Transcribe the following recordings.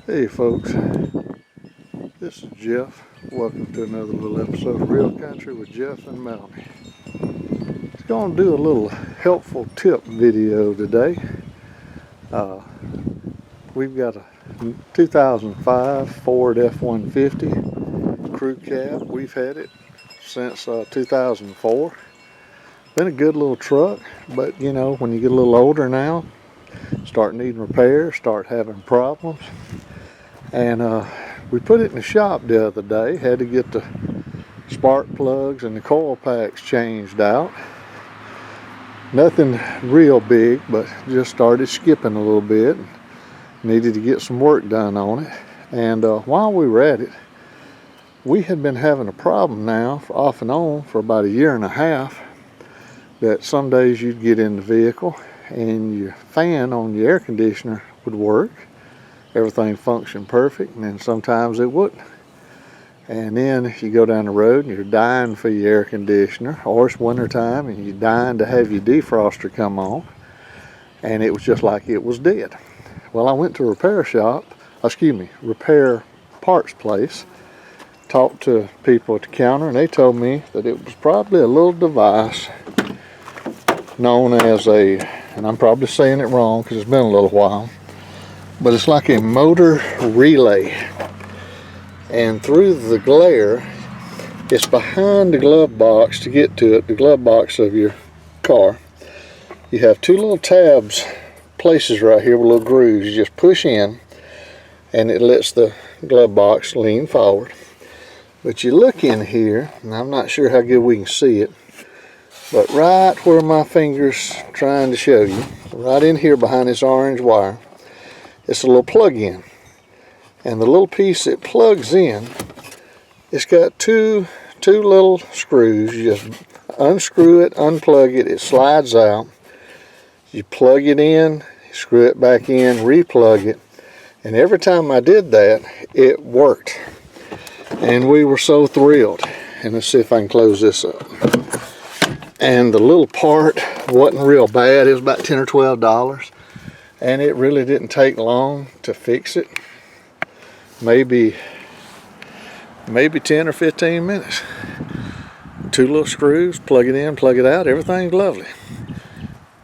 Hey folks, this is Jeff. Welcome to another little episode of Real Country with Jeff and Melanie. Just going to do a little helpful tip video today. We've got a 2005 Ford F-150 crew cab. We've had it since 2004. Been a good little truck, but you know, when you get a little older now, start needing repairs, start having problems. And we put it in the shop the other day. Had to get the spark plugs and the coil packs changed out. Nothing real big, but just started skipping a little bit. Needed to get some work done on it. And while we were at it, we had been having a problem now off and on for about a year and a half, that some days you'd get in the vehicle and your fan on your air conditioner would work. Everything functioned perfect, and then sometimes it wouldn't. And then you go down the road and you're dying for your air conditioner, or it's winter time and you're dying to have your defroster come on, and it was just like it was dead. Well, I went to a repair parts place, talked to people at the counter, and they told me that it was probably a little device known as and I'm probably saying it wrong because it's been a little while, but it's like a motor relay. And through the glare, it's behind the glove box. To get to it, the glove box of your car, you have two little tabs, places right here with little grooves. You just push in and it lets the glove box lean forward. But you look in here, and I'm not sure how good we can see it, but right where my finger's trying to show you, right in here behind this orange wire, it's a little plug-in. And the little piece that plugs in, it's got two little screws. You just unscrew it, unplug it, it slides out. You plug it in, screw it back in, replug it. And every time I did that, it worked. And we were so thrilled. And let's see if I can close this up. And the little part wasn't real bad. It was about $10 or $12. And it really didn't take long to fix it. Maybe 10 or 15 minutes. Two little screws, plug it in, plug it out, everything's lovely.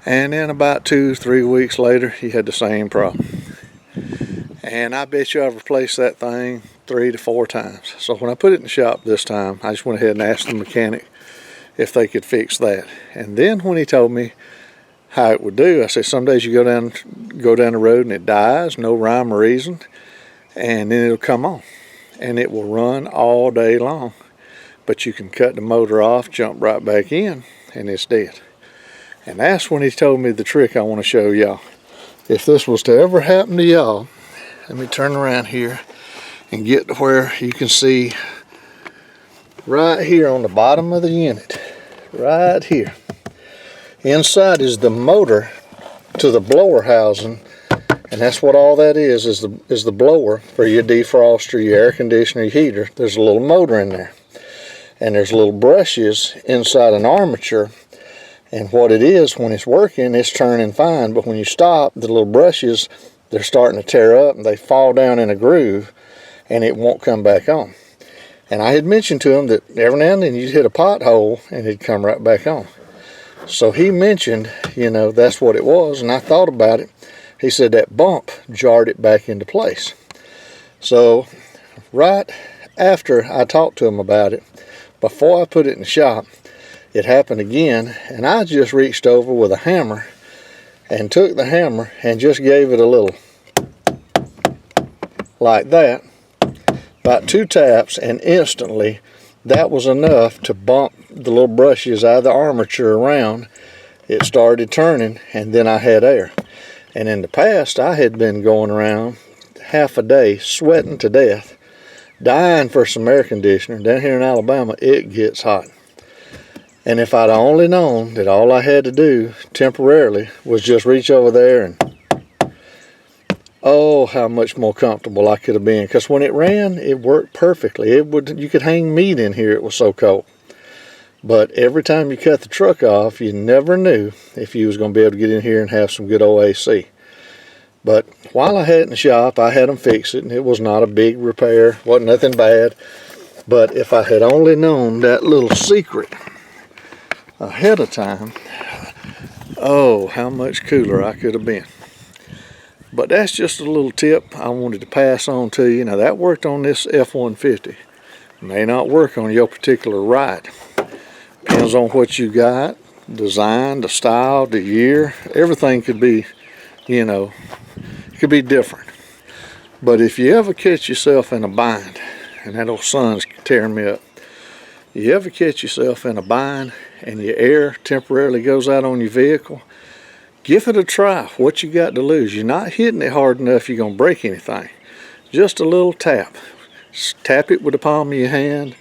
And then about 2-3 weeks later, you had the same problem. And I bet you I've replaced that thing 3 to 4 times. So when I put it in the shop this time, I just went ahead and asked the mechanic if they could fix that. And then when he told me how it would do, I said, some days you go down the road and it dies, no rhyme or reason, and then it'll come on and it will run all day long. But you can cut the motor off, jump right back in, and it's dead. And that's when he told me the trick I want to show y'all. If this was to ever happen to y'all, let me turn around here and get to where you can see right here on the bottom of the unit, right here. Inside is the motor to the blower housing, and that's what all that is the blower for your defroster, your air conditioner, your heater. There's a little motor in there, and there's little brushes inside an armature, and what it is, when it's working, it's turning fine, but when you stop, the little brushes, they're starting to tear up and they fall down in a groove and it won't come back on. And I had mentioned to him that every now and then you'd hit a pothole and it'd come right back on. So he mentioned, you know, that's what it was, and I thought about it. He said that bump jarred it back into place. So right after I talked to him about it, before I put it in the shop, it happened again, and I just reached over with a hammer and took the hammer and just gave it a little like that, about 2 taps, and instantly that was enough to bump the little brushes out of the armature around. It started turning, and then I had air. And in the past, I had been going around half a day sweating to death, dying for some air conditioner. Down here in Alabama, it gets hot. And if I'd only known that all I had to do temporarily was just reach over there, and oh, how much more comfortable I could have been. Because when it ran, it worked perfectly. You could hang meat in here, it was so cold. But every time you cut the truck off, you never knew if you was going to be able to get in here and have some good old AC. But while I had it in the shop, I had them fix it, and it was not a big repair, wasn't nothing bad. But if I had only known that little secret ahead of time, oh, how much cooler I could have been. But that's just a little tip I wanted to pass on to you. Now, that worked on this F-150. May not work on your particular ride. Depends on what you got, design, the style, the year. Everything could be, you know, could be different. But if you ever catch yourself in a bind, and that old sun's tearing me up, you ever catch yourself in a bind and your air temporarily goes out on your vehicle, give it a try. What you got to lose? You're not hitting it hard enough you're going to break anything. Just a little tap. Tap it with the palm of your hand.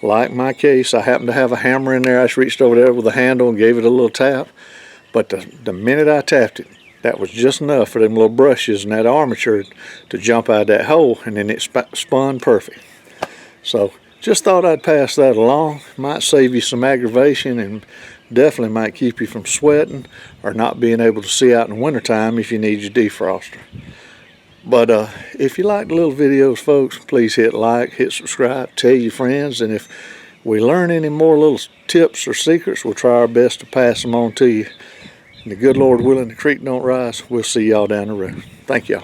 Like my case, I happened to have a hammer in there. I just reached over there with a handle and gave it a little tap. But the minute I tapped it, that was just enough for them little brushes and that armature to jump out of that hole, and then it spun perfect. So just thought I'd pass that along. Might save you some aggravation and definitely might keep you from sweating or not being able to see out in the wintertime if you need your defroster. But if you like the little videos, folks, please hit like, hit subscribe, tell your friends, and if we learn any more little tips or secrets, we'll try our best to pass them on to you. And the good Lord willing, the creek don't rise. We'll see y'all down the road. Thank y'all.